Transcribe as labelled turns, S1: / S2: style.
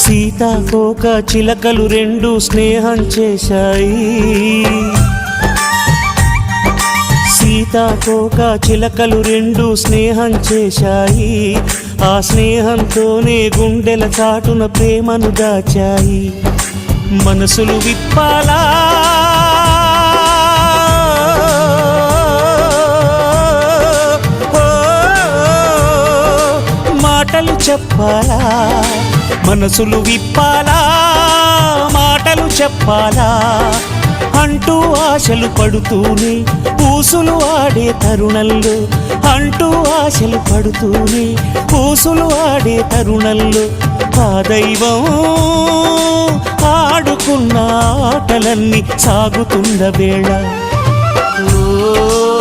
S1: సీతాకోక చిలకలు రెండు స్నేహం చేశాయి. సీతాకోక చిలకలు రెండు స్నేహం చేశాయి. ఆ స్నేహంతోనే గుండెల చాటున ప్రేమను దాచాయి. మనసులు విప్పాలా, మాటలు చెప్పాలా, మనసులు విప్పాలా, మాటలు చెప్పాలా అంటూ ఆశలు పడుతూనే ఊసులు ఆడే తరుణంలో, అంటూ ఆశలు పడుతూనే ఊసులు ఆడే తరుణంలో ఆ దైవం ఆడుకున్న ఆటలన్నీ సాగుతున్న వేళ. ఓ